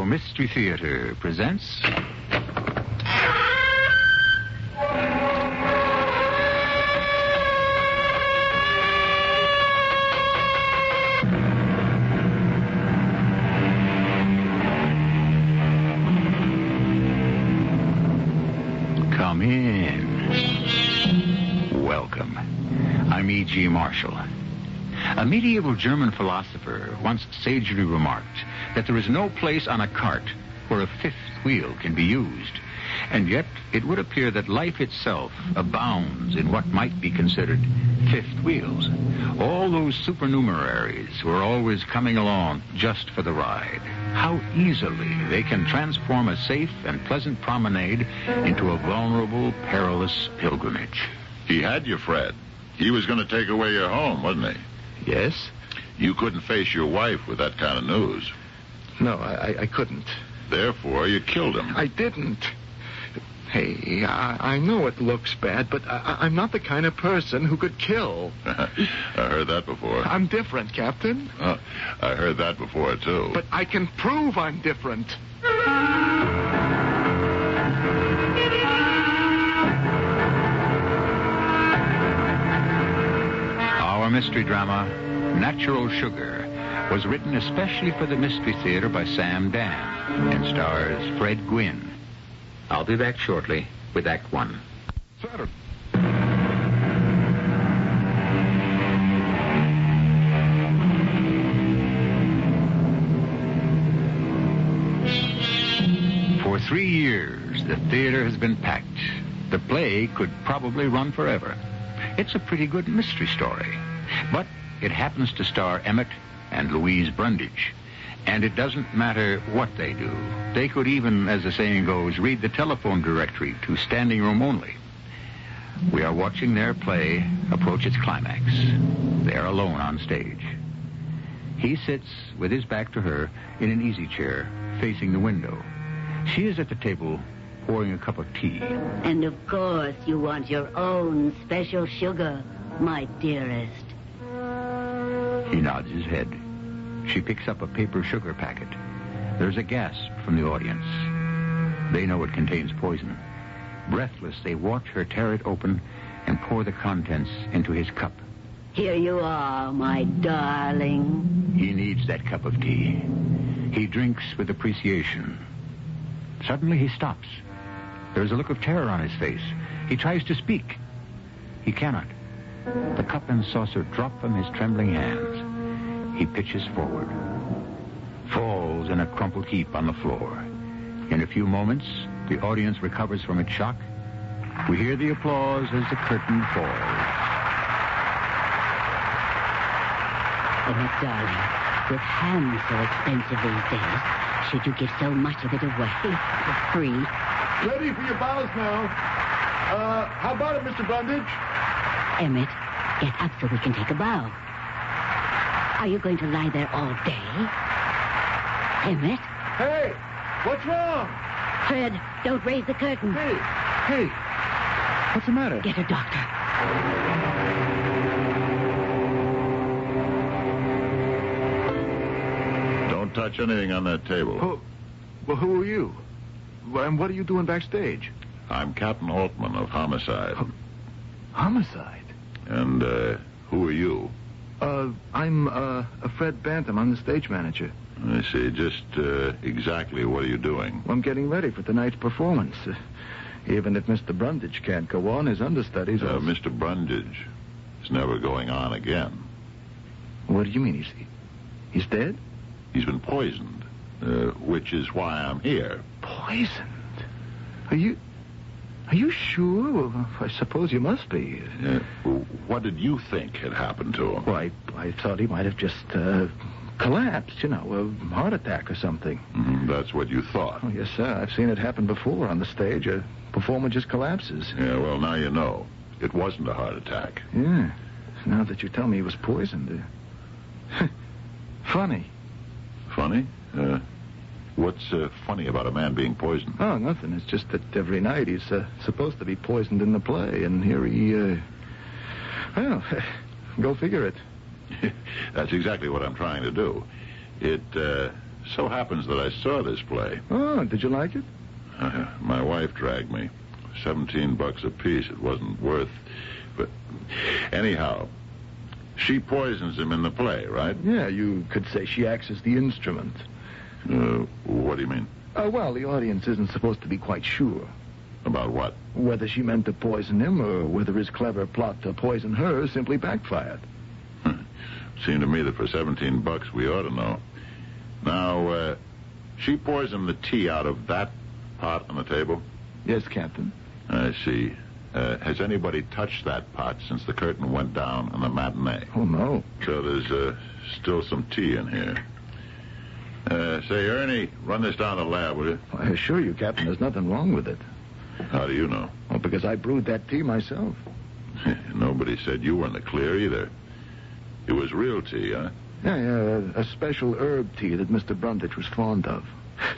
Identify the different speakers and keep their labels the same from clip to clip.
Speaker 1: Radio Mystery Theater presents... Come in. Welcome. I'm E.G. Marshall. A medieval German philosopher once sagely remarked that there is no place on a cart where a fifth wheel can be used. And yet, it would appear that life itself abounds in what might be considered fifth wheels. All those supernumeraries who are always coming along just for the ride. How easily they can transform a safe and pleasant promenade into a vulnerable, perilous pilgrimage.
Speaker 2: He had you, Fred. He was going to take away your home, wasn't he?
Speaker 3: Yes?
Speaker 2: You couldn't face your wife with that kind of news.
Speaker 3: No, I couldn't.
Speaker 2: Therefore, you killed him.
Speaker 3: I didn't. Hey, I know it looks bad, but I'm not the kind of person who could kill.
Speaker 2: I heard that before.
Speaker 3: I'm different, Captain.
Speaker 2: Oh, I heard that before, too.
Speaker 3: But I can prove I'm different.
Speaker 1: Our mystery drama, Natural Sugar, was written especially for the Mystery Theater by Sam Dan and stars Fred Gwynne. I'll be back shortly with Act One.
Speaker 3: Saturday.
Speaker 1: For 3 years, the theater has been packed. The play could probably run forever. It's a pretty good mystery story. But it happens to star Emmett and Louise Brundage. And it doesn't matter what they do. They could even, as the saying goes, read the telephone directory to standing room only. We are watching their play approach its climax. They are alone on stage. He sits with his back to her in an easy chair facing the window. She is at the table pouring a cup of tea.
Speaker 4: And of course you want your own special sugar, my dearest.
Speaker 1: He nods his head. She picks up a paper sugar packet. There's a gasp from the audience. They know it contains poison. Breathless, they watch her tear it open and pour the contents into his cup.
Speaker 4: Here you are, my darling.
Speaker 1: He needs that cup of tea. He drinks with appreciation. Suddenly he stops. There's a look of terror on his face. He tries to speak. He cannot. The cup and saucer drop from his trembling hands. He pitches forward, falls in a crumpled heap on the floor. In a few moments, the audience recovers from its shock. We hear the applause as the curtain falls.
Speaker 4: Emmett, darling, with hams so expensive these days, should you give so much of it away for free?
Speaker 3: Ready for your bows now. How about it, Mr. Brundage?
Speaker 4: Emmett, get up so we can take a bow. Are you going to lie there all day? Emmett?
Speaker 3: Hey, what's wrong?
Speaker 4: Fred, don't raise the curtain.
Speaker 3: Hey, what's the matter?
Speaker 4: Get a doctor.
Speaker 2: Don't touch anything on that table.
Speaker 3: Well, who are you? And what are you doing backstage?
Speaker 2: I'm Captain Altman of Homicide.
Speaker 3: Homicide?
Speaker 2: And, who are you?
Speaker 3: I'm Fred Bantam. I'm the stage manager.
Speaker 2: I see. Just exactly what are you doing?
Speaker 3: Well, I'm getting ready for tonight's performance. Even if Mr. Brundage can't go on, his understudies...
Speaker 2: Mr. Brundage is never going on again.
Speaker 3: What do you mean? He's dead?
Speaker 2: He's been poisoned, which is why I'm here.
Speaker 3: Poisoned? Are you sure? Well, I suppose you must be.
Speaker 2: What did you think had happened to him?
Speaker 3: Well, I thought he might have just collapsed, a heart attack or something.
Speaker 2: Mm-hmm, that's what you thought.
Speaker 3: Oh, yes, sir. I've seen it happen before on the stage. A performer just collapses.
Speaker 2: Yeah, well, now you know. It wasn't a heart attack.
Speaker 3: Yeah. Now that you tell me he was poisoned. Funny.
Speaker 2: Funny? What's funny about a man being poisoned?
Speaker 3: Oh, nothing. It's just that every night he's supposed to be poisoned in the play, and here he, well, go figure it.
Speaker 2: That's exactly what I'm trying to do. It So happens that I saw this play.
Speaker 3: Oh, did you like it?
Speaker 2: My wife dragged me. $17 a piece. It wasn't worth... But anyhow, she poisons him in the play, right?
Speaker 3: Yeah, you could say she acts as the instrument.
Speaker 2: What do you mean?
Speaker 3: Well, the audience isn't supposed to be quite sure.
Speaker 2: About what?
Speaker 3: Whether she meant to poison him or whether his clever plot to poison her simply backfired.
Speaker 2: Seemed to me that for $17 we ought to know. Now, she poisoned the tea out of that pot on the table?
Speaker 3: Yes, Captain.
Speaker 2: I see. Has anybody touched that pot since the curtain went down on the matinee?
Speaker 3: Oh, no.
Speaker 2: So there's still some tea in here. Say, Ernie, run this down the lab, will you?
Speaker 3: I assure you, Captain, there's nothing wrong with it.
Speaker 2: How do you know?
Speaker 3: Well, because I brewed that tea myself.
Speaker 2: Nobody said you were in the clear either. It was real tea, huh?
Speaker 3: Yeah, a special herb tea that Mr. Brundage was fond of.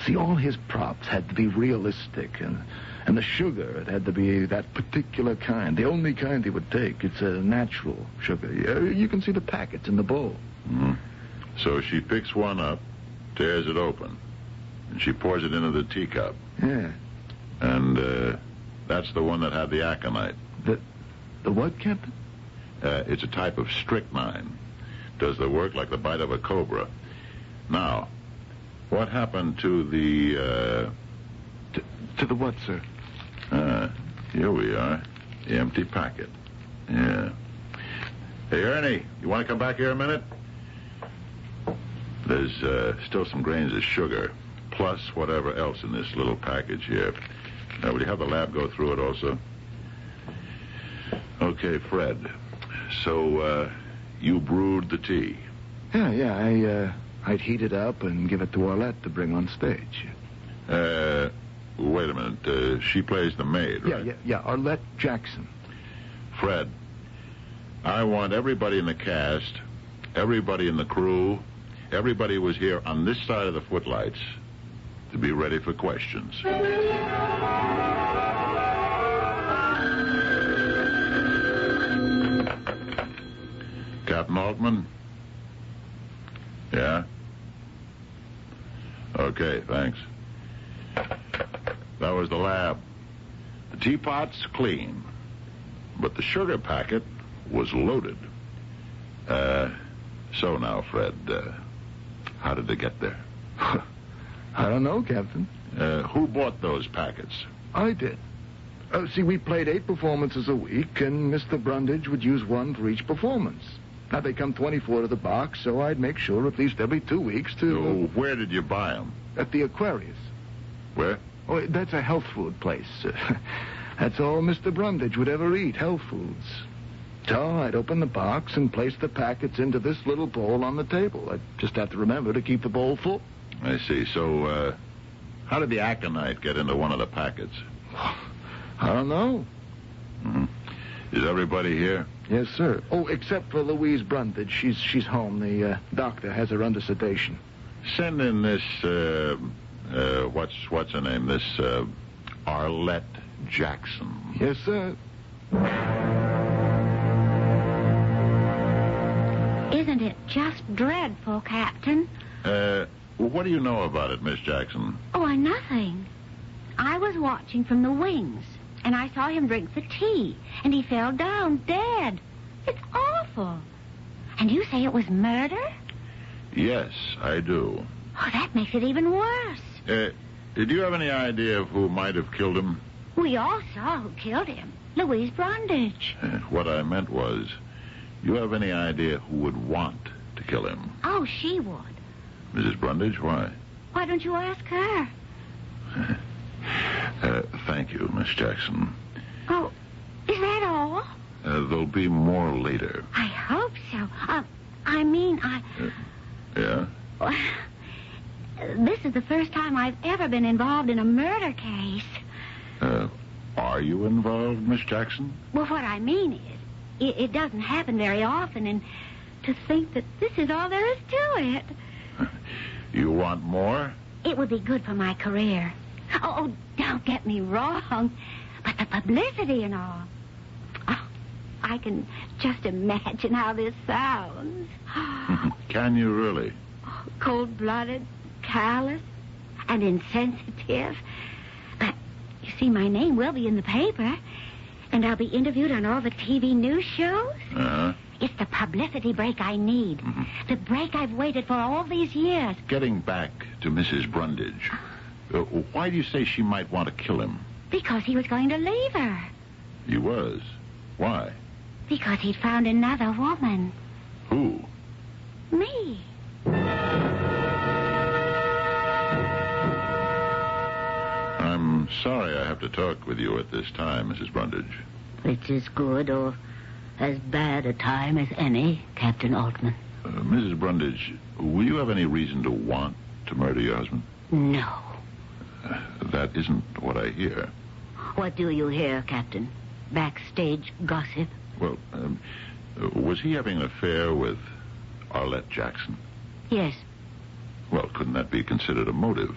Speaker 3: See, all his props had to be realistic, and the sugar, it had to be that particular kind, the only kind he would take. It's a natural sugar. You can see the packets in the bowl.
Speaker 2: Mm-hmm. So she picks one up, tears it open, and she pours it into the teacup.
Speaker 3: Yeah.
Speaker 2: And that's the one that had the aconite.
Speaker 3: The what, Captain?
Speaker 2: It's a type of strychnine. Does the work like the bite of a cobra. Now, what happened to the,
Speaker 3: To the what, sir?
Speaker 2: Here we are. The empty packet. Yeah. Hey, Ernie, you want to come back here a minute? There's still some grains of sugar, plus whatever else in this little package here. Will you have the lab go through it also? Okay, Fred. So, you brewed the tea?
Speaker 3: Yeah. I'd heat it up and give it to Arlette to bring on stage.
Speaker 2: Wait a minute. She plays the maid, right?
Speaker 3: Yeah, Arlette Jackson.
Speaker 2: Fred, I want everybody in the cast, everybody in the crew, everybody who was here on this side of the footlights to be ready for questions. Captain Altman? Yeah? Okay, thanks. That was the lab. The teapot's clean, but the sugar packet was loaded. So now, Fred, how did they get there?
Speaker 3: I don't know, Captain.
Speaker 2: Who bought those packets?
Speaker 3: I did. See, we played 8 performances a week, and Mr. Brundage would use one for each performance. Now, they come 24 to the box, so I'd make sure at least every 2 weeks to...
Speaker 2: Where did you buy them?
Speaker 3: At the Aquarius.
Speaker 2: Where?
Speaker 3: Oh, that's a health food place. That's all Mr. Brundage would ever eat, health foods. So I'd open the box and place the packets into this little bowl on the table. I'd just have to remember to keep the bowl full.
Speaker 2: I see. So, how did the aconite get into one of the packets?
Speaker 3: I don't know.
Speaker 2: Mm-hmm. Is everybody here?
Speaker 3: Yes, sir. Oh, except for Louise Brundage. She's home. The doctor has her under sedation.
Speaker 2: Send in this, what's her name? This, Arlette Jackson.
Speaker 3: Yes, sir.
Speaker 4: Isn't it just dreadful, Captain?
Speaker 2: What do you know about it, Miss Jackson?
Speaker 4: Oh, nothing. I was watching from the wings, and I saw him drink the tea, and he fell down dead. It's awful. And you say it was murder?
Speaker 2: Yes, I do.
Speaker 4: Oh, that makes it even worse.
Speaker 2: Did you have any idea of who might have killed him?
Speaker 4: We all saw who killed him. Louise Brundage.
Speaker 2: What I meant was, you have any idea who would want to kill him?
Speaker 4: Oh, she would.
Speaker 2: Mrs. Brundage, why?
Speaker 4: Why don't you ask her?
Speaker 2: Thank you, Miss Jackson.
Speaker 4: Oh, is that all?
Speaker 2: There'll be more later.
Speaker 4: I hope so.
Speaker 2: Yeah?
Speaker 4: This is the first time I've ever been involved in a murder case.
Speaker 2: Are you involved, Miss Jackson?
Speaker 4: Well, what I mean is, it doesn't happen very often, and to think that this is all there is to it.
Speaker 2: You want more?
Speaker 4: It would be good for my career. Oh, don't get me wrong, but the publicity and all. Oh, I can just imagine how this sounds.
Speaker 2: Can you really?
Speaker 4: Cold-blooded, callous and insensitive. But, you see, my name will be in the paper, and I'll be interviewed on all the TV news shows.
Speaker 2: Uh-huh.
Speaker 4: It's the publicity break I need.
Speaker 2: Mm-hmm.
Speaker 4: The break I've waited for all these years.
Speaker 2: Getting back to Mrs. Brundage, why do you say she might want to kill him?
Speaker 4: Because he was going to leave her.
Speaker 2: He was. Why?
Speaker 4: Because he'd found another woman.
Speaker 2: Who?
Speaker 4: Me.
Speaker 2: I'm sorry I have to talk with you at this time, Mrs. Brundage.
Speaker 5: It's as good or as bad a time as any, Captain Altman.
Speaker 2: Mrs. Brundage, will you have any reason to want to murder your husband?
Speaker 5: No.
Speaker 2: That isn't what I hear.
Speaker 5: What do you hear, Captain? Backstage gossip?
Speaker 2: Well, was he having an affair with Arlette Jackson?
Speaker 5: Yes.
Speaker 2: Well, couldn't that be considered a motive?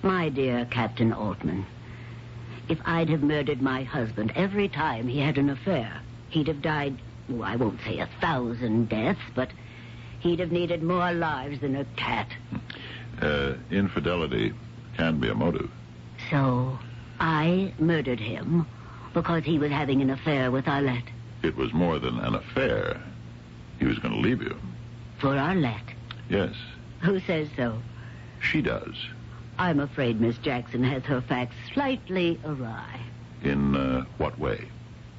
Speaker 5: My dear Captain Altman, if I'd have murdered my husband every time he had an affair, he'd have died, well, I won't say 1,000 deaths, but he'd have needed more lives than a cat.
Speaker 2: Infidelity can be a motive.
Speaker 5: So I murdered him because he was having an affair with Arlette.
Speaker 2: It was more than an affair. He was going to leave you.
Speaker 5: For Arlette?
Speaker 2: Yes.
Speaker 5: Who says so?
Speaker 2: She does.
Speaker 5: I'm afraid Miss Jackson has her facts slightly awry.
Speaker 2: In what way?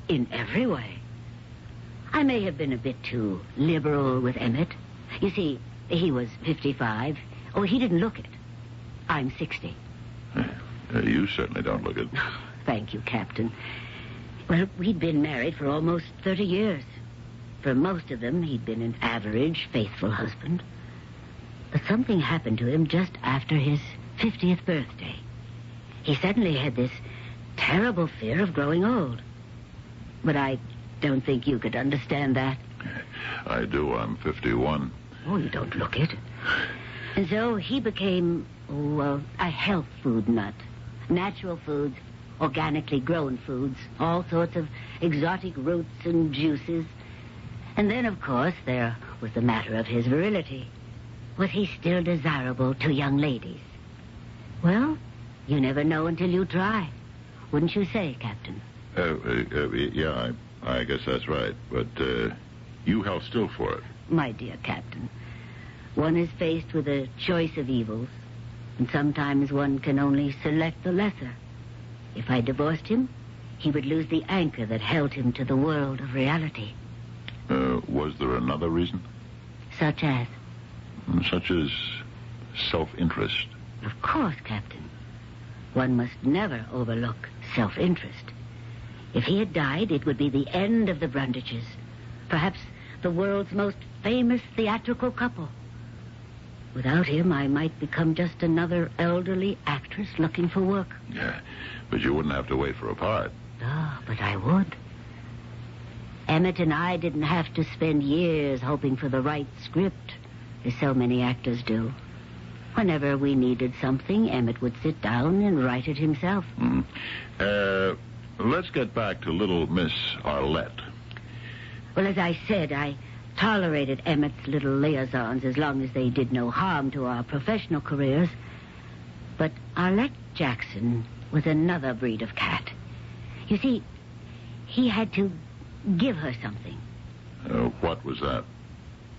Speaker 5: In every way. I may have been a bit too liberal with Emmett. You see, he was 55. Oh, he didn't look it. I'm 60.
Speaker 2: You certainly don't look it.
Speaker 5: Thank you, Captain. Well, we'd been married for almost 30 years. For most of them, he'd been an average, faithful husband. But something happened to him just after his 50th birthday. He suddenly had this terrible fear of growing old. But I don't think you could understand that.
Speaker 2: I do. I'm 51.
Speaker 5: Oh, you don't look it. And so he became, a health food nut. Natural foods, organically grown foods, all sorts of exotic roots and juices. And then, of course, there was the matter of his virility. Was he still desirable to young ladies? Well, you never know until you try. Wouldn't you say, Captain?
Speaker 2: Yeah, I guess that's right. But you held still for it.
Speaker 5: My dear Captain, one is faced with a choice of evils, and sometimes one can only select the lesser. If I divorced him, he would lose the anchor that held him to the world of reality.
Speaker 2: Was there another reason?
Speaker 5: Such as?
Speaker 2: Such as self-interest.
Speaker 5: Of course, Captain. One must never overlook self-interest. If he had died, it would be the end of the Brundages. Perhaps the world's most famous theatrical couple. Without him, I might become just another elderly actress looking for work.
Speaker 2: Yeah, but you wouldn't have to wait for a part.
Speaker 5: Ah, but I would. Emmett and I didn't have to spend years hoping for the right script, as so many actors do. Whenever we needed something, Emmett would sit down and write it himself.
Speaker 2: Let's get back to little Miss Arlette.
Speaker 5: Well, as I said, I tolerated Emmett's little liaisons as long as they did no harm to our professional careers. But Arlette Jackson was another breed of cat. You see, he had to give her something.
Speaker 2: What was that?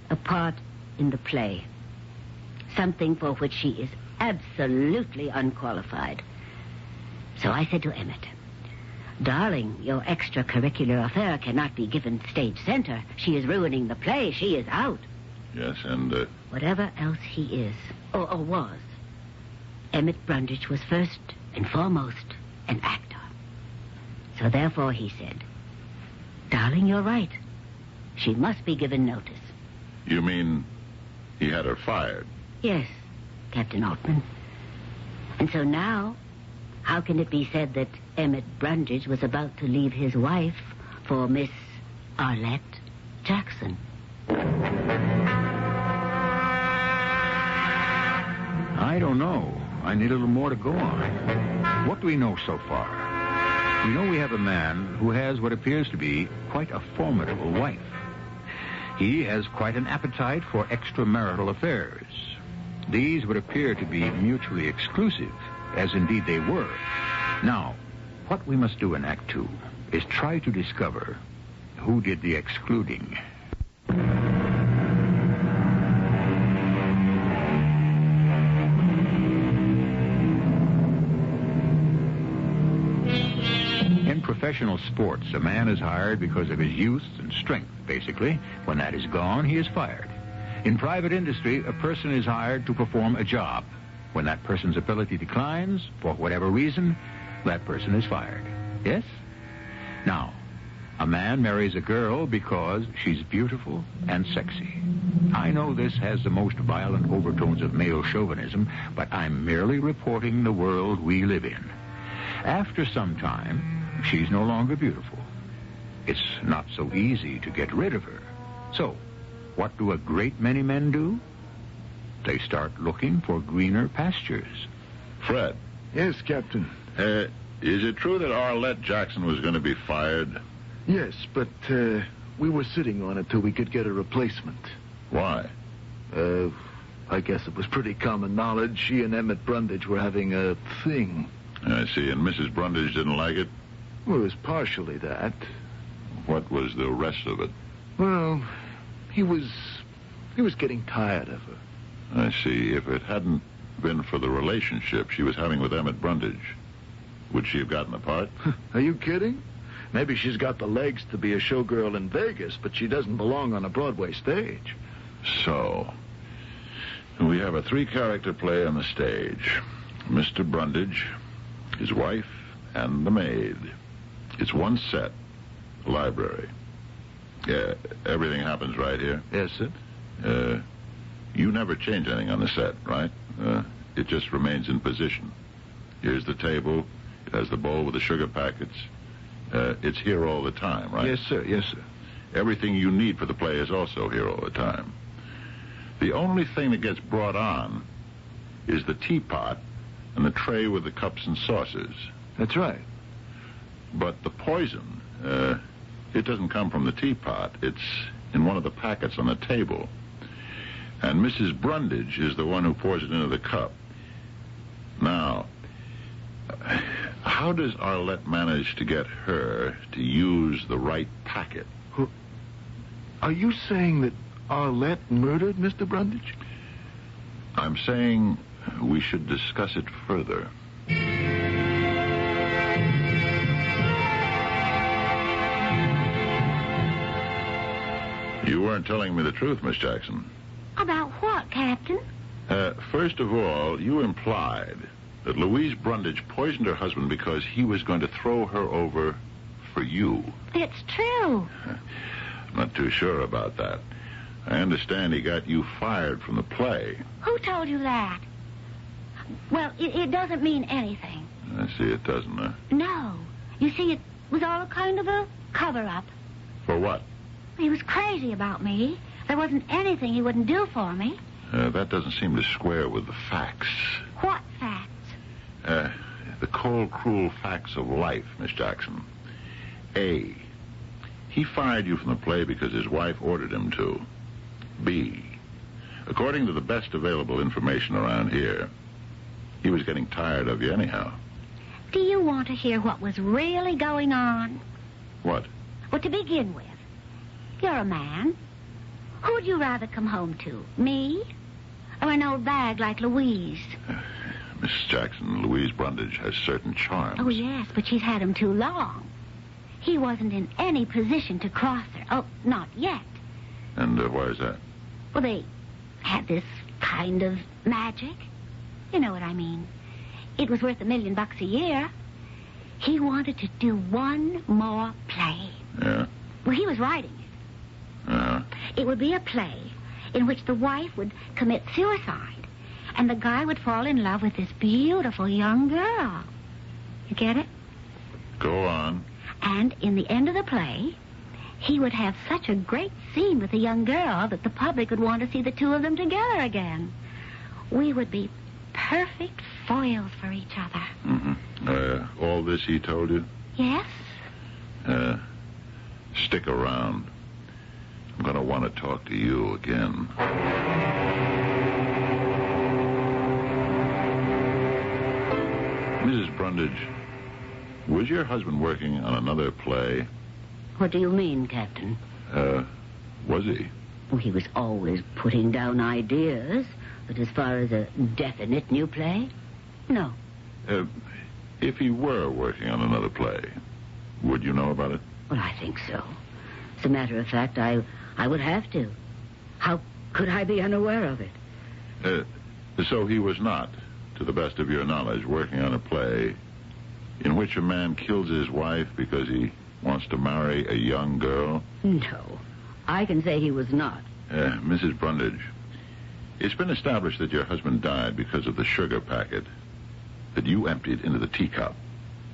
Speaker 5: A part in the play. Something for which she is absolutely unqualified. So I said to Emmett, "Darling, your extracurricular affair cannot be given stage center. She is ruining the play. She is out."
Speaker 2: Yes, and...
Speaker 5: Whatever else he is, or was, Emmett Brundage was first and foremost an actor. So therefore he said, "Darling, you're right. She must be given notice."
Speaker 2: You mean he had her fired?
Speaker 5: Yes, Captain Altman. And so now, how can it be said that Emmett Brundage was about to leave his wife for Miss Arlette Jackson?
Speaker 1: I don't know. I need a little more to go on. What do we know so far? We know we have a man who has what appears to be quite a formidable wife. He has quite an appetite for extramarital affairs. These would appear to be mutually exclusive, as indeed they were. Now, what we must do in Act 2 is try to discover who did the excluding. In professional sports, a man is hired because of his youth and strength, basically. When that is gone, he is fired. In private industry, a person is hired to perform a job. When that person's ability declines, for whatever reason, that person is fired. Yes? Now, a man marries a girl because she's beautiful and sexy. I know this has the most violent overtones of male chauvinism, but I'm merely reporting the world we live in. After some time, she's no longer beautiful. It's not so easy to get rid of her. So, what do a great many men do? They start looking for greener pastures.
Speaker 2: Fred.
Speaker 3: Yes, Captain.
Speaker 2: Is it true that Arlette Jackson was going to be fired?
Speaker 3: Yes, but we were sitting on it till we could get a replacement.
Speaker 2: Why?
Speaker 3: I guess it was pretty common knowledge. She and Emmett Brundage were having a thing.
Speaker 2: I see, and Mrs. Brundage didn't like it?
Speaker 3: Well, it was partially that.
Speaker 2: What was the rest of it?
Speaker 3: Well, he was getting tired of her.
Speaker 2: I see. If it hadn't been for the relationship she was having with Emmett Brundage, would she have gotten the part?
Speaker 3: Are you kidding? Maybe she's got the legs to be a showgirl in Vegas, but she doesn't belong on a Broadway stage.
Speaker 2: So, we have a three-character play on the stage. Mr. Brundage, his wife, and the maid. It's one set, library. Yeah, everything happens right here.
Speaker 3: Yes, sir.
Speaker 2: You never change anything on the set, right? It just remains in position. Here's the table. It has the bowl with the sugar packets. It's here all the time, right?
Speaker 3: Yes, sir. Yes, sir.
Speaker 2: Everything you need for the play is also here all the time. The only thing that gets brought on is the teapot and the tray with the cups and saucers.
Speaker 3: That's right.
Speaker 2: But the poison, it doesn't come from the teapot. It's in one of the packets on the table. And Mrs. Brundage is the one who pours it into the cup. Now, how does Arlette manage to get her to use the right packet?
Speaker 3: Are you saying that Arlette murdered Mr. Brundage?
Speaker 2: I'm saying we should discuss it further. You weren't telling me the truth, Miss Jackson.
Speaker 4: About what, Captain?
Speaker 2: First of all, you implied that Louise Brundage poisoned her husband because he was going to throw her over for you.
Speaker 4: It's true.
Speaker 2: I'm not too sure about that. I understand he got you fired from the play.
Speaker 4: Who told you that? Well, it doesn't mean anything.
Speaker 2: I see it doesn't, huh?
Speaker 4: No. You see, it was all kind of a cover-up.
Speaker 2: For what?
Speaker 4: He was crazy about me. There wasn't anything he wouldn't do for me.
Speaker 2: That doesn't seem to square with the facts.
Speaker 4: What facts?
Speaker 2: The cold, cruel facts of life, Miss Jackson. A, he fired you from the play because his wife ordered him to. B, according to the best available information around here, he was getting tired of you anyhow.
Speaker 4: Do you want to hear what was really going on?
Speaker 2: What?
Speaker 4: Well, to begin with, you're a man. Who'd you rather come home to, me or an old bag like Louise?
Speaker 2: Miss Jackson, Louise Brundage has certain charms.
Speaker 4: Oh, yes, but she's had him too long. He wasn't in any position to cross her. Oh, not yet.
Speaker 2: And why is that?
Speaker 4: Well, they had this kind of magic. You know what I mean. It was worth $1 million a year. He wanted to do one more play.
Speaker 2: Yeah?
Speaker 4: Well, he was writing it.
Speaker 2: Uh-huh.
Speaker 4: It would be a play in which the wife would commit suicide and the guy would fall in love with this beautiful young girl. You get it?
Speaker 2: Go on.
Speaker 4: And in the end of the play, he would have such a great scene with the young girl that the public would want to see the two of them together again. We would be perfect foils for each other.
Speaker 2: Mm-hmm. All this he told you?
Speaker 4: Yes.
Speaker 2: Stick around. I'm going to want to talk to you again. Mrs. Brundage, was your husband working on another play?
Speaker 5: What do you mean, Captain?
Speaker 2: Was he?
Speaker 5: Well, he was always putting down ideas, but as far as a definite new play, no.
Speaker 2: If he were working on another play, would you know about it?
Speaker 5: Well, I think so. As a matter of fact, I would have to. How could I be unaware of it?
Speaker 2: So he was not, to the best of your knowledge, working on a play in which a man kills his wife because he wants to marry a young girl?
Speaker 5: No. I can say he was not.
Speaker 2: Mrs. Brundage, it's been established that your husband died because of the sugar packet that you emptied into the teacup.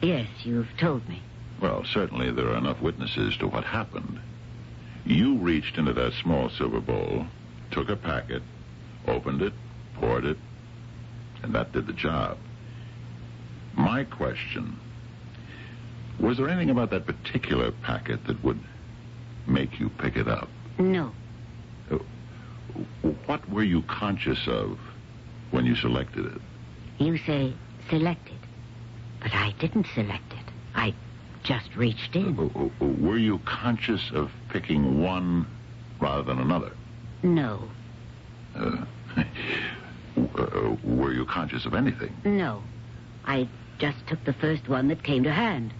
Speaker 5: Yes, you've told me.
Speaker 2: Well, certainly there are enough witnesses to what happened. You reached into that small silver bowl, took a packet, opened it, poured it, and that did the job. My question, was there anything about that particular packet that would make you pick it up?
Speaker 5: No.
Speaker 2: What were you conscious of when you selected it?
Speaker 5: You say selected, but I didn't select it. I just reached in.
Speaker 2: Were you conscious of picking one rather than another?
Speaker 5: No.
Speaker 2: Were you conscious of anything?
Speaker 5: No. I just took the first one that came to hand.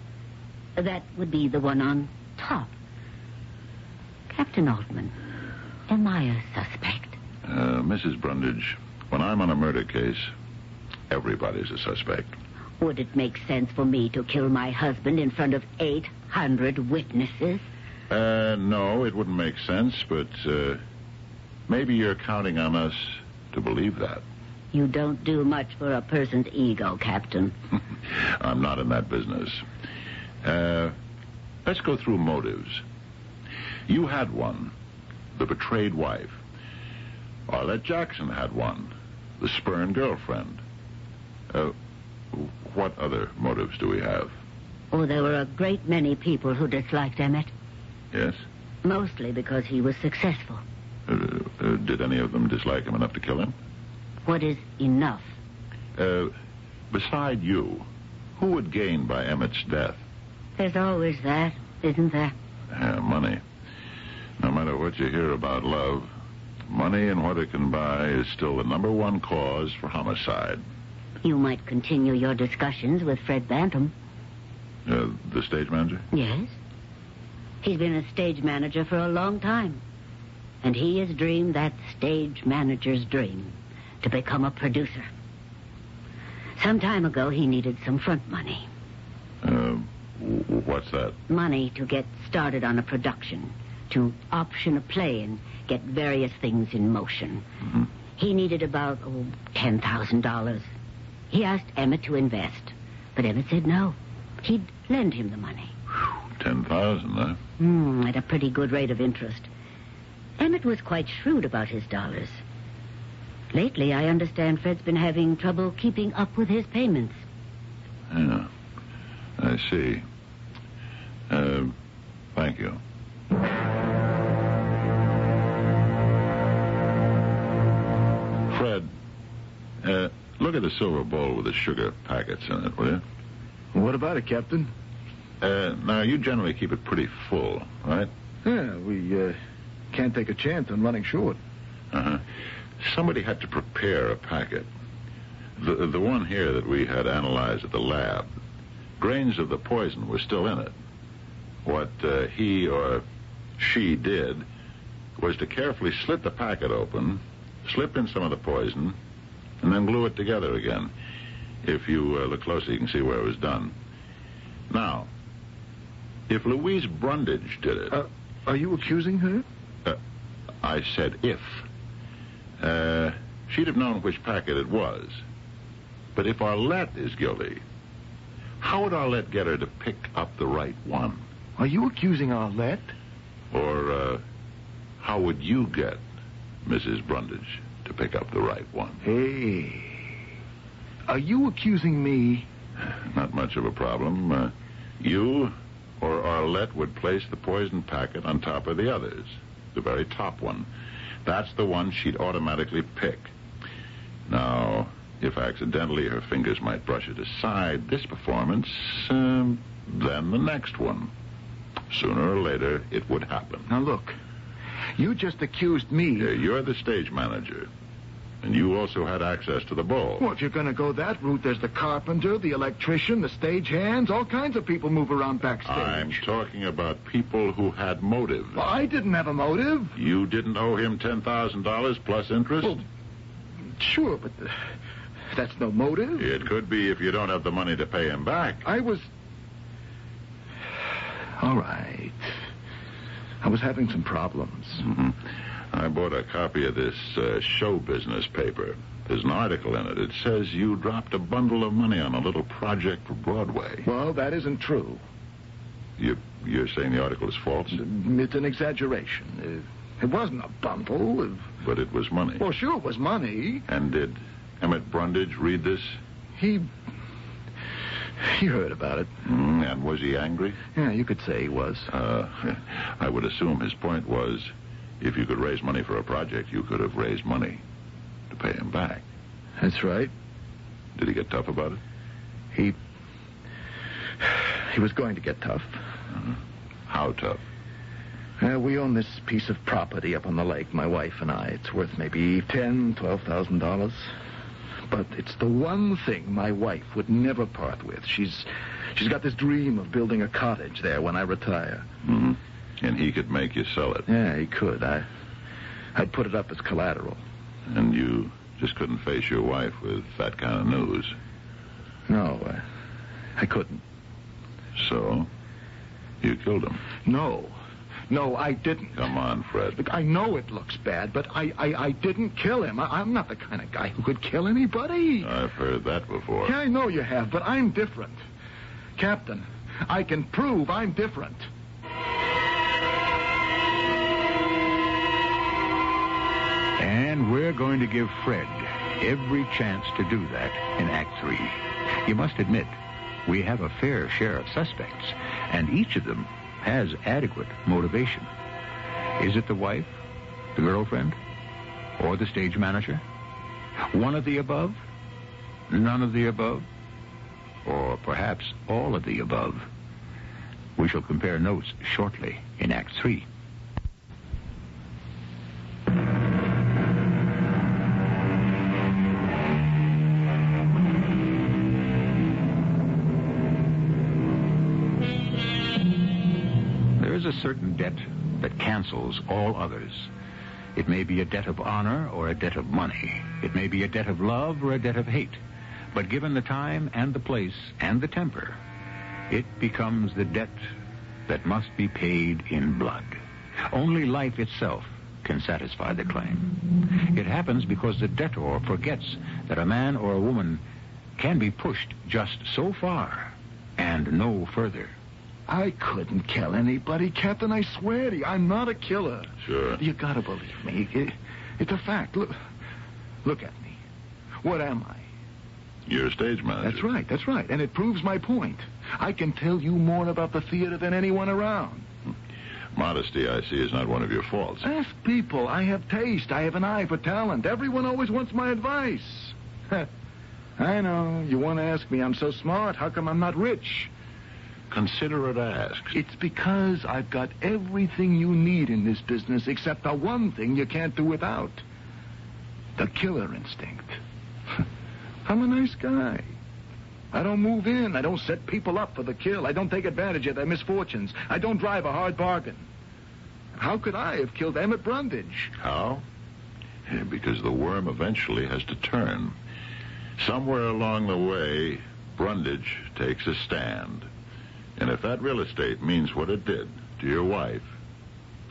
Speaker 5: That would be the one on top. Captain Altman, am I a suspect?
Speaker 2: Mrs. Brundage, when I'm on a murder case, everybody's a suspect.
Speaker 5: Would it make sense for me to kill my husband in front of 800 witnesses?
Speaker 2: No, it wouldn't make sense, but maybe you're counting on us to believe that.
Speaker 5: You don't do much for a person's ego, Captain.
Speaker 2: I'm not in that business. Let's go through motives. You had one, the betrayed wife. Arlette Jackson had one, the spurned girlfriend. What other motives do we have?
Speaker 5: Oh, there were a great many people who disliked Emmett.
Speaker 2: Yes?
Speaker 5: Mostly because he was successful.
Speaker 2: Did any of them dislike him enough to kill him?
Speaker 5: What is enough?
Speaker 2: Beside you, who would gain by Emmett's death?
Speaker 5: There's always that, isn't there?
Speaker 2: Money. No matter what you hear about love, money and what it can buy is still the number one cause for homicide.
Speaker 5: You might continue your discussions with Fred Bantam.
Speaker 2: The stage manager?
Speaker 5: Yes. He's been a stage manager for a long time. And he has dreamed that stage manager's dream, to become a producer. Some time ago, he needed some front money.
Speaker 2: What's that?
Speaker 5: Money to get started on a production, to option a play and get various things in motion.
Speaker 2: Mm-hmm.
Speaker 5: He needed about $10,000. He asked Emmett to invest, but Emmett said no. He'd lend him the money.
Speaker 2: $10,000, huh?
Speaker 5: At a pretty good rate of interest. Emmett was quite shrewd about his dollars. Lately, I understand Fred's been having trouble keeping up with his payments.
Speaker 2: Yeah, I see. Thank you. Fred, look at the silver bowl with the sugar packets in it, will you?
Speaker 3: What about it, Captain?
Speaker 2: Now, you generally keep it pretty full, right?
Speaker 3: Yeah, we can't take a chance on running short.
Speaker 2: Uh-huh. Somebody had to prepare a packet. The one here that we had analyzed at the lab, grains of the poison were still in it. What he or she did was to carefully slit the packet open, slip in some of the poison, and then glue it together again. If you look closely, you can see where it was done. Now, if Louise Brundage did it...
Speaker 3: are you accusing her?
Speaker 2: I said if. She'd have known which packet it was. But if Arlette is guilty, how would Arlette get her to pick up the right one?
Speaker 3: Are you accusing Arlette?
Speaker 2: Or how would you get Mrs. Brundage to pick up the right one?
Speaker 3: Hey, are you accusing me?
Speaker 2: Not much of a problem. You or Arlette would place the poison packet on top of the others, the very top one. That's the one she'd automatically pick. Now, If accidentally her fingers might brush it aside this performance, then the next one. Sooner or later, it would happen.
Speaker 3: Now, look. You just accused me.
Speaker 2: Yeah, you're the stage manager. And you also had access to the ball.
Speaker 3: Well, if you're going to go that route, there's the carpenter, the electrician, the stagehands. All kinds of people move around backstage.
Speaker 2: I'm talking about people who had motive.
Speaker 3: Well, I didn't have a motive.
Speaker 2: You didn't owe him $10,000 plus interest?
Speaker 3: Well, sure, but that's no motive.
Speaker 2: It could be if you don't have the money to pay him back.
Speaker 3: I was... All right. I was having some problems.
Speaker 2: Mm-hmm. I bought a copy of this show business paper. There's an article in it. It says you dropped a bundle of money on a little project for Broadway.
Speaker 3: Well, that isn't true.
Speaker 2: You're saying the article is false?
Speaker 3: It's an exaggeration. It wasn't a bundle.
Speaker 2: But it was money.
Speaker 3: Well, sure, it was money.
Speaker 2: And did Emmett Brundage read this?
Speaker 3: He heard about it.
Speaker 2: And was he angry?
Speaker 3: Yeah, you could say he was.
Speaker 2: I would assume his point was, if you could raise money for a project, you could have raised money to pay him back.
Speaker 3: That's right.
Speaker 2: Did he get tough about it?
Speaker 3: He was going to get tough.
Speaker 2: How tough?
Speaker 3: We own this piece of property up on the lake, my wife and I. It's worth maybe $10,000-$12,000. But it's the one thing my wife would never part with. She's got this dream of building a cottage there when I retire.
Speaker 2: Mm-hmm. And he could make you sell it.
Speaker 3: Yeah, he could. I'd put it up as collateral.
Speaker 2: And you just couldn't face your wife with that kind of news?
Speaker 3: No, I couldn't.
Speaker 2: So, you killed him?
Speaker 3: No, I didn't.
Speaker 2: Come on, Fred.
Speaker 3: Look, I know it looks bad, but I didn't kill him. I'm not the kind of guy who could kill anybody.
Speaker 2: I've heard that before.
Speaker 3: Yeah, I know you have, but I'm different. Captain, I can prove I'm different.
Speaker 1: And we're going to give Fred every chance to do that in Act 3. You must admit, we have a fair share of suspects, and each of them has adequate motivation. Is it the wife, the girlfriend, or the stage manager? One of the above? None of the above? Or perhaps all of the above? We shall compare notes shortly in Act 3. A certain debt that cancels all others. It may be a debt of honor or a debt of money. It may be a debt of love or a debt of hate. But given the time and the place and the temper, it becomes the debt that must be paid in blood. Only life itself can satisfy the claim. It happens because the debtor forgets that a man or a woman can be pushed just so far and no further.
Speaker 3: I couldn't kill anybody, Captain. I swear to you, I'm not a killer.
Speaker 2: Sure.
Speaker 3: You gotta believe me. It's a fact. Look at me. What am I?
Speaker 2: You're a stage manager.
Speaker 3: That's right. And it proves my point. I can tell you more about the theater than anyone around.
Speaker 2: Modesty, I see, is not one of your faults.
Speaker 3: Ask people. I have taste. I have an eye for talent. Everyone always wants my advice. I know. You want to ask me, I'm so smart. How come I'm not rich?
Speaker 2: Considerate asks.
Speaker 3: It's because I've got everything you need in this business except the one thing you can't do without. The killer instinct. I'm a nice guy. I don't move in. I don't set people up for the kill. I don't take advantage of their misfortunes. I don't drive a hard bargain. How could I have killed Emmett Brundage?
Speaker 2: How? Yeah, because the worm eventually has to turn. Somewhere along the way, Brundage takes a stand. And if that real estate means what it did to your wife,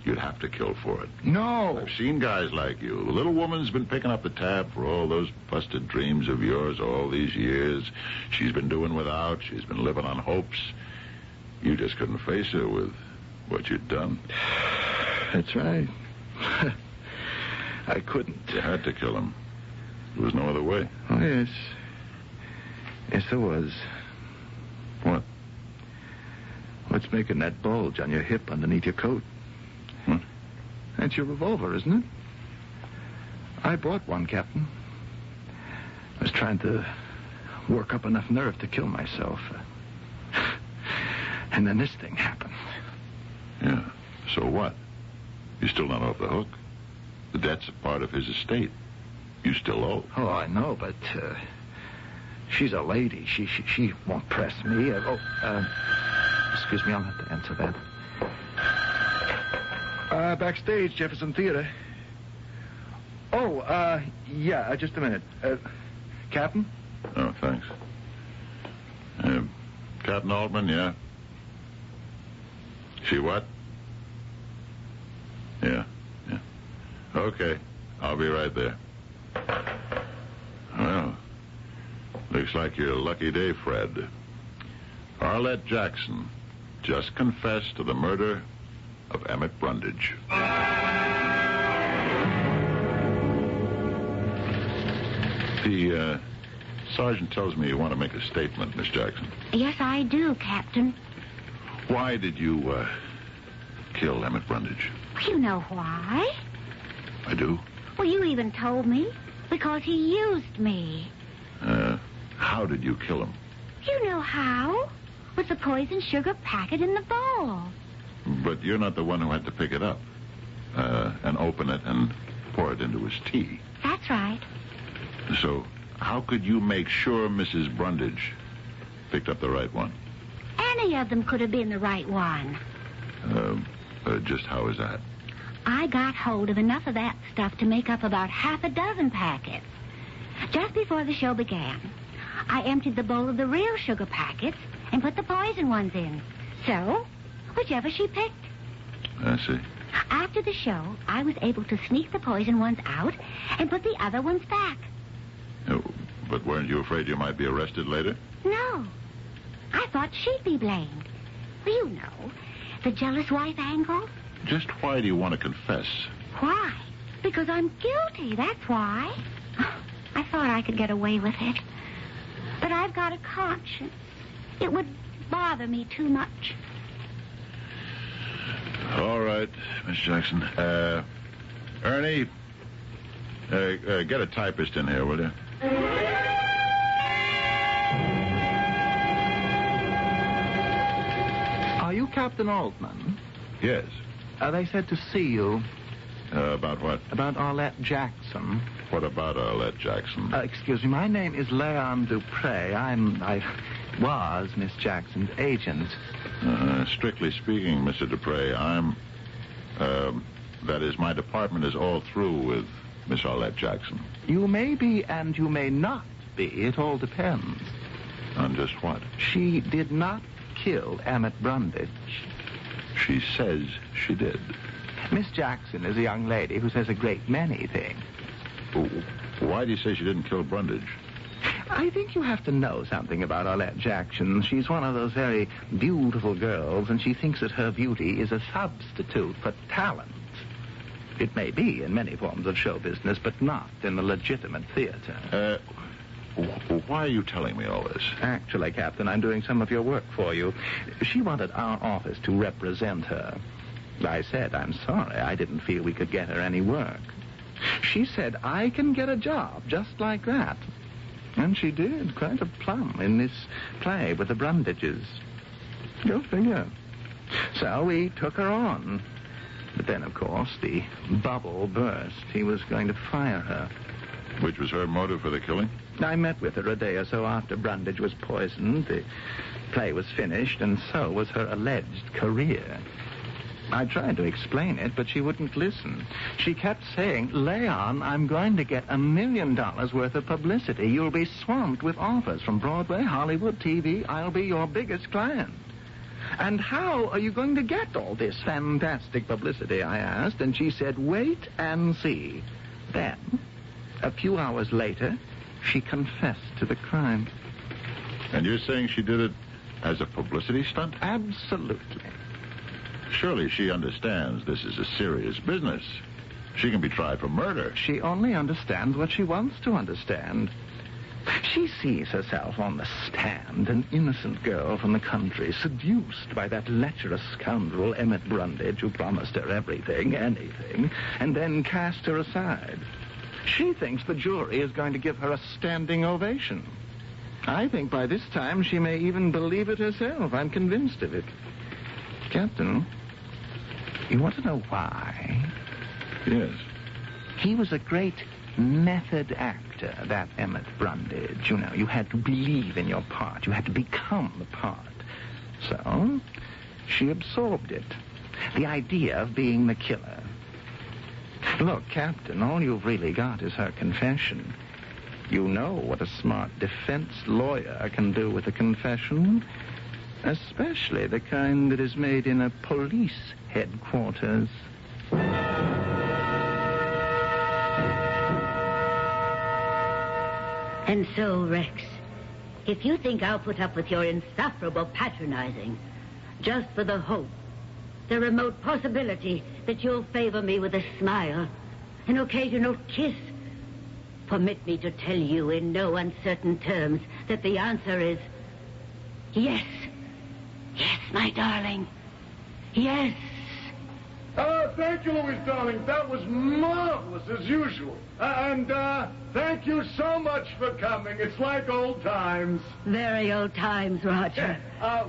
Speaker 2: you'd have to kill for it.
Speaker 3: No.
Speaker 2: I've seen guys like you. The little woman's been picking up the tab for all those busted dreams of yours all these years. She's been doing without. She's been living on hopes. You just couldn't face her with what you'd done.
Speaker 3: That's right. I couldn't.
Speaker 2: You had to kill him. There was no other way.
Speaker 3: Oh, yes. Yes, there was.
Speaker 2: What?
Speaker 3: What's making that bulge on your hip underneath your coat?
Speaker 2: What?
Speaker 3: That's your revolver, isn't it? I bought one, Captain. I was trying to work up enough nerve to kill myself. And then this thing happened.
Speaker 2: Yeah. So what? You're still not off the hook. The debt's a part of his estate. You still owe.
Speaker 3: Oh, I know, but she's a lady. She won't press me. Excuse me, I'll have to answer that. Backstage, Jefferson Theater. Oh, yeah, just a minute. Captain?
Speaker 2: Oh, thanks. Captain Altman, yeah? She what? Yeah. Okay, I'll be right there. Well, looks like your lucky day, Fred. Arlette Jackson just confessed to the murder of Emmett Brundage. The sergeant tells me you want to make a statement, Miss Jackson.
Speaker 4: Yes, I do, Captain.
Speaker 2: Why did you kill Emmett Brundage?
Speaker 4: You know why?
Speaker 2: I do?
Speaker 4: Well, you even told me. Because he used me.
Speaker 2: How did you kill him?
Speaker 4: You know how. With the poison sugar packet in the bowl.
Speaker 2: But you're not the one who had to pick it up and open it and pour it into his tea.
Speaker 4: That's right.
Speaker 2: So how could you make sure Mrs. Brundage picked up the right one?
Speaker 4: Any of them could have been the right one.
Speaker 2: Just how is that?
Speaker 4: I got hold of enough of that stuff to make up about half a dozen packets. Just before the show began, I emptied the bowl of the real sugar packets and put the poison ones in. So, whichever she picked.
Speaker 2: I see.
Speaker 4: After the show, I was able to sneak the poison ones out and put the other ones back.
Speaker 2: But weren't you afraid you might be arrested later?
Speaker 4: No. I thought she'd be blamed. Well, you know, the jealous wife angle.
Speaker 2: Just why do you want to confess?
Speaker 4: Why? Because I'm guilty, that's why. I thought I could get away with it. But I've got a conscience. It would bother me too much.
Speaker 2: All right, Miss Jackson. Ernie, get a typist in here, will you?
Speaker 6: Are you Captain Altman?
Speaker 2: Yes.
Speaker 6: They said to see you.
Speaker 2: About what?
Speaker 6: About Arlette Jackson.
Speaker 2: What about Arlette Jackson?
Speaker 6: Excuse me, my name is Leon Dupre. I was Miss Jackson's agent.
Speaker 2: Strictly speaking, Mr. Dupre, that is, my department is all through with Miss Arlette Jackson.
Speaker 6: You may be and you may not be. It all depends.
Speaker 2: On just what?
Speaker 6: She did not kill Emmett Brundage.
Speaker 2: She says she did.
Speaker 6: Miss Jackson is a young lady who says a great many things.
Speaker 2: Why do you say she didn't kill Brundage?
Speaker 6: I think you have to know something about Arlette Jackson. She's one of those very beautiful girls, and she thinks that her beauty is a substitute for talent. It may be in many forms of show business, but not in the legitimate theater.
Speaker 2: Why are you telling me all this?
Speaker 6: Actually, Captain, I'm doing some of your work for you. She wanted our office to represent her. I said, I'm sorry, I didn't feel we could get her any work. She said, I can get a job just like that. And she did, quite a plum, in this play with the Brundages. Go figure. So we took her on. But then, of course, the bubble burst. He was going to fire her.
Speaker 2: Which was her motive for the killing?
Speaker 6: I met with her a day or so after Brundage was poisoned. The play was finished, and so was her alleged career. I tried to explain it, but she wouldn't listen. She kept saying, Leon, I'm going to get $1 million worth of publicity. You'll be swamped with offers from Broadway, Hollywood, TV. I'll be your biggest client. And how are you going to get all this fantastic publicity, I asked, and she said, wait and see. Then, a few hours later, she confessed to the crime.
Speaker 2: And you're saying she did it as a publicity stunt?
Speaker 6: Absolutely.
Speaker 2: Surely she understands this is a serious business. She can be tried for murder.
Speaker 6: She only understands what she wants to understand. She sees herself on the stand, an innocent girl from the country, seduced by that lecherous scoundrel Emmett Brundage, who promised her everything, anything, and then cast her aside. She thinks the jury is going to give her a standing ovation. I think by this time she may even believe it herself. I'm convinced of it. Captain, you want to know why?
Speaker 2: Yes.
Speaker 6: He was a great method actor, that Emmett Brundage. You know, you had to believe in your part. You had to become the part. So, she absorbed it. The idea of being the killer. Look, Captain, all you've really got is her confession. You know what a smart defense lawyer can do with a confession, especially the kind that is made in a police headquarters.
Speaker 5: And so, Rex, if you think I'll put up with your insufferable patronizing just for the hope, the remote possibility that you'll favor me with a smile, an occasional kiss, permit me to tell you in no uncertain terms that the answer is yes. Yes, my darling. Yes.
Speaker 3: Thank you, Louise, darling. That was marvelous, as usual. And thank you so much for coming. It's like old times.
Speaker 5: Very old times, Roger.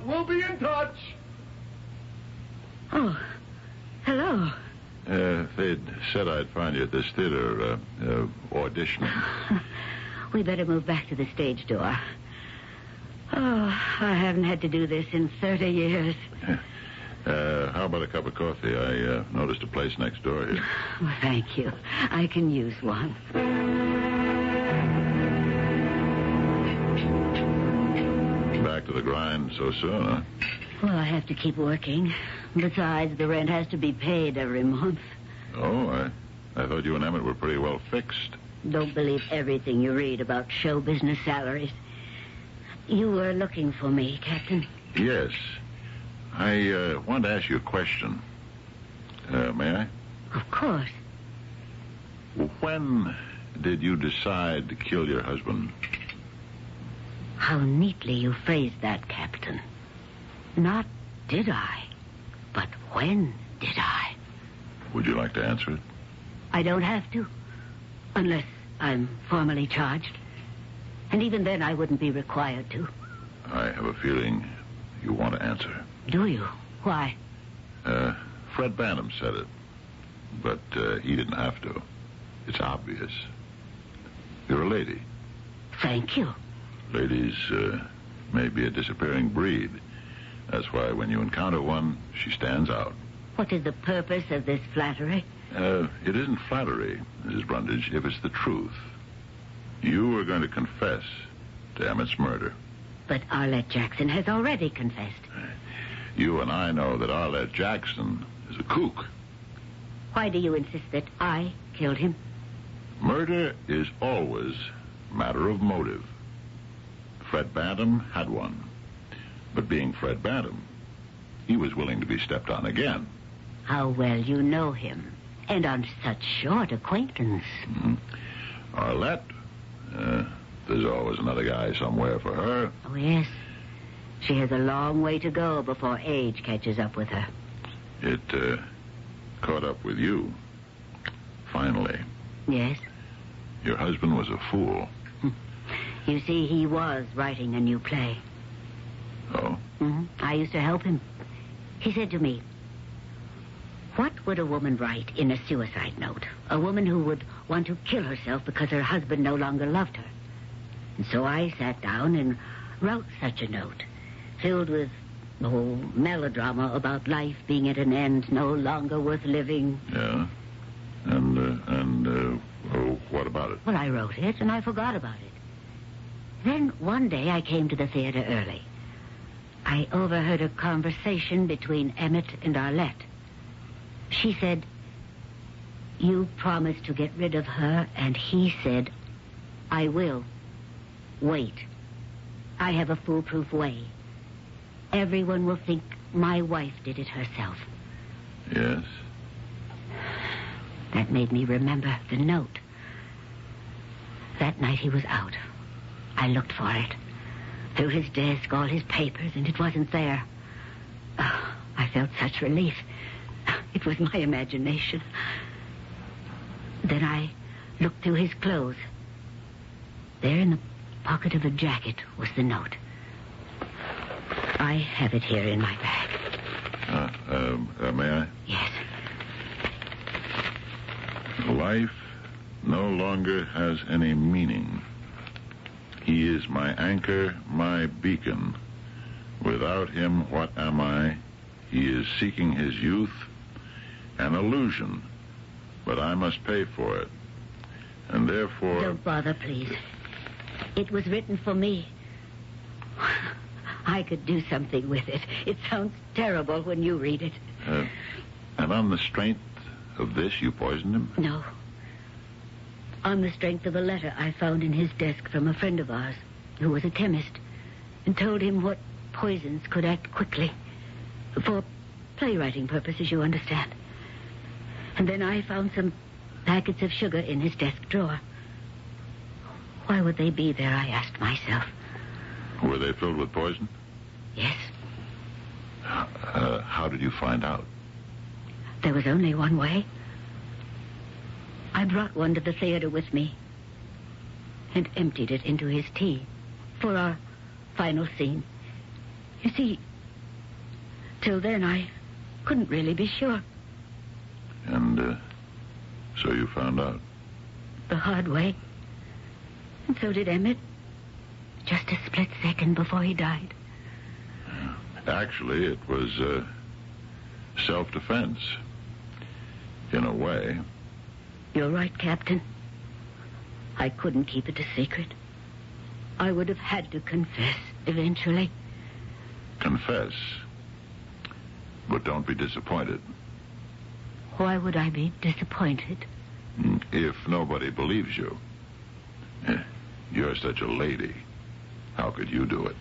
Speaker 3: We'll be in touch.
Speaker 5: Oh, hello.
Speaker 2: They'd said I'd find you at this theater auditioning.
Speaker 5: We better move back to the stage door. Oh, I haven't had to do this in 30 years.
Speaker 2: How about a cup of coffee? I noticed a place next door here.
Speaker 5: Well, thank you. I can use one.
Speaker 2: Back to the grind so soon, huh?
Speaker 5: Well, I have to keep working. Besides, the rent has to be paid every month.
Speaker 2: Oh, I thought you and Emmett were pretty well fixed.
Speaker 5: Don't believe everything you read about show business salaries. You were looking for me, Captain.
Speaker 2: Yes. I wanted to ask you a question. May I?
Speaker 5: Of course.
Speaker 2: When did you decide to kill your husband?
Speaker 5: How neatly you phrased that, Captain. Not did I, but when did I?
Speaker 2: Would you like to answer it?
Speaker 5: I don't have to, unless I'm formally charged. And even then, I wouldn't be required to.
Speaker 2: I have a feeling you want to answer.
Speaker 5: Do you? Why?
Speaker 2: Fred Bantam said it, but he didn't have to. It's obvious. You're a lady.
Speaker 5: Thank you.
Speaker 2: Ladies may be a disappearing breed. That's why when you encounter one, she stands out.
Speaker 5: What is the purpose of this flattery?
Speaker 2: It isn't flattery, Mrs. Brundage, if it's the truth. You are going to confess to Emmett's murder.
Speaker 5: But Arlette Jackson has already confessed.
Speaker 2: You and I know that Arlette Jackson is a kook.
Speaker 5: Why do you insist that I killed him?
Speaker 2: Murder is always a matter of motive. Fred Bantam had one. But being Fred Bantam, he was willing to be stepped on again.
Speaker 5: How well you know him, and on such short acquaintance.
Speaker 2: Mm-hmm. Arlette, there's always another guy somewhere for her.
Speaker 5: Oh, yes. She has a long way to go before age catches up with her.
Speaker 2: It caught up with you. Finally.
Speaker 5: Yes?
Speaker 2: Your husband was a fool.
Speaker 5: You see, he was writing a new play.
Speaker 2: Oh?
Speaker 5: Mm-hmm. I used to help him. He said to me, what would a woman write in a suicide note? A woman who would want to kill herself because her husband no longer loved her. And so I sat down and wrote such a note, filled with melodrama about life being at an end, no longer worth living.
Speaker 2: Yeah? And what about it?
Speaker 5: Well, I wrote it, and I forgot about it. Then one day I came to the theater early. I overheard a conversation between Emmett and Arlette. She said, you promised to get rid of her, and he said, I will. Wait. I have a foolproof way. Everyone will think my wife did it herself.
Speaker 2: Yes?
Speaker 5: That made me remember the note. That night he was out. I looked for it. Through his desk, all his papers, and it wasn't there. Oh, I felt such relief. It was my imagination. Then I looked through his clothes. There in the pocket of a jacket was the note. I have it here in my bag.
Speaker 2: May I?
Speaker 5: Yes.
Speaker 2: Life no longer has any meaning. He is my anchor, my beacon. Without him, what am I? He is seeking his youth, an illusion, but I must pay for it. And therefore...
Speaker 5: Don't bother, please. It was written for me. I could do something with it. It sounds terrible when you read it.
Speaker 2: And on the strength of this, you poisoned him?
Speaker 5: No. On the strength of a letter I found in his desk from a friend of ours who was a chemist and told him what poisons could act quickly. For playwriting purposes, you understand. And then I found some packets of sugar in his desk drawer. Why would they be there, I asked myself.
Speaker 2: Were they filled with poison?
Speaker 5: Yes.
Speaker 2: How did you find out?
Speaker 5: There was only one way. I brought one to the theater with me and emptied it into his tea for our final scene. You see, till then I couldn't really be sure.
Speaker 2: And so you found out?
Speaker 5: The hard way. And so did Emmett. Just a split second before he died.
Speaker 2: Actually, it was self-defense. In a way.
Speaker 5: You're right, Captain. I couldn't keep it a secret. I would have had to confess eventually.
Speaker 2: Confess? But don't be disappointed.
Speaker 5: Why would I be disappointed?
Speaker 2: If nobody believes you. You're such a lady. How could you do it?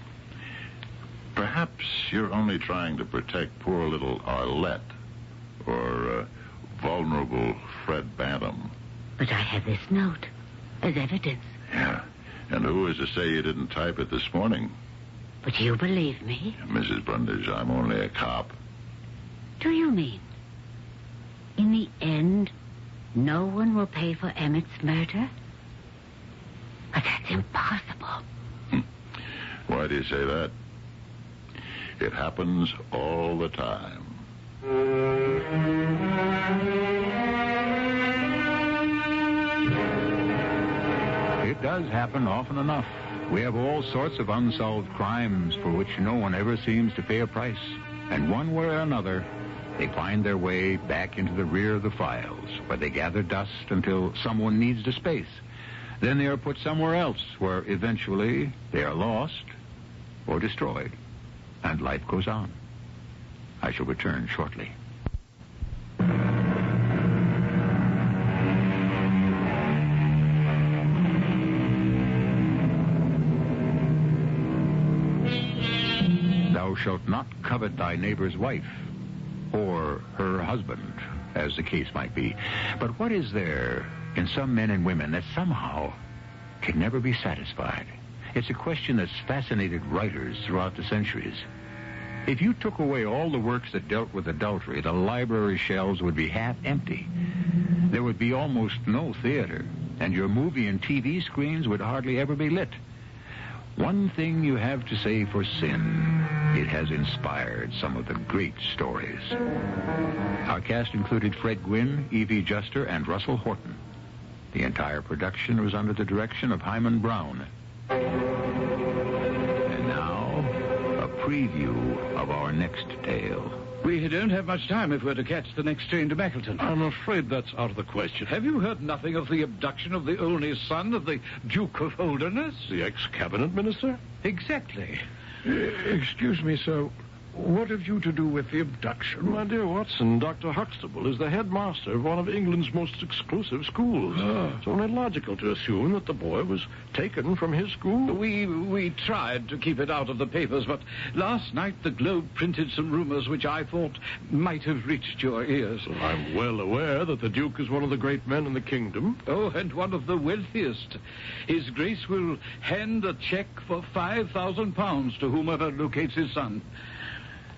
Speaker 2: Perhaps you're only trying to protect poor little Arlette or vulnerable Fred Bantam.
Speaker 5: But I have this note as evidence.
Speaker 2: Yeah. And who is to say you didn't type it this morning?
Speaker 5: But you believe me?
Speaker 2: Mrs. Brundage, I'm only a cop.
Speaker 5: Do you mean? In the end, no one will pay for Emmett's murder? But that's impossible.
Speaker 2: Why do you say that? It happens all the time.
Speaker 1: It does happen often enough. We have all sorts of unsolved crimes for which no one ever seems to pay a price. And one way or another, they find their way back into the rear of the files, where they gather dust until someone needs the space. Then they are put somewhere else, where eventually they are lost or destroyed, and life goes on. I shall return shortly. Thou shalt not covet thy neighbor's wife, or her husband, as the case might be. But what is there in some men and women that somehow can never be satisfied? It's a question that's fascinated writers throughout the centuries. If you took away all the works that dealt with adultery, the library shelves would be half empty. There would be almost no theater, and your movie and TV screens would hardly ever be lit. One thing you have to say for sin: it has inspired some of the great stories. Our cast included Fred Gwynne, Evie Juster, and Russell Horton. The entire production was under the direction of Himan Brown. And now, a preview of our next tale.
Speaker 7: We don't have much time if we're to catch the next train to Mackleton.
Speaker 8: I'm afraid that's out of the question.
Speaker 7: Have you heard nothing of the abduction of the only son of the Duke of Holderness?
Speaker 8: The ex-cabinet minister?
Speaker 7: Exactly.
Speaker 8: Excuse me, sir. What have you to do with the abduction? My dear Watson, Dr. Huxtable is the headmaster of one of England's most exclusive schools. It's only logical to assume that the boy was taken from his school.
Speaker 7: We tried to keep it out of the papers, but last night the Globe printed some rumors which I thought might have reached your ears.
Speaker 8: Well, I'm well aware that the Duke is one of the great men in the kingdom.
Speaker 7: Oh, and one of the wealthiest. His Grace will hand a check for £5,000 to whomever locates his son.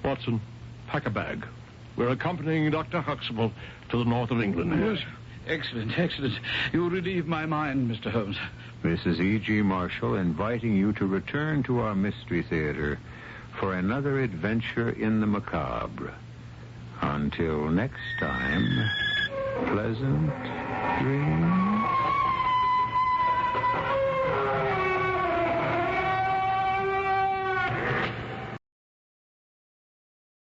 Speaker 8: Watson, pack a bag. We're accompanying Dr. Huxtable to the north of England.
Speaker 7: Yes. Excellent, excellent. You relieve my mind, Mr. Holmes.
Speaker 1: This is E.G. Marshall inviting you to return to our Mystery Theater for another adventure in the macabre. Until next time, pleasant dreams.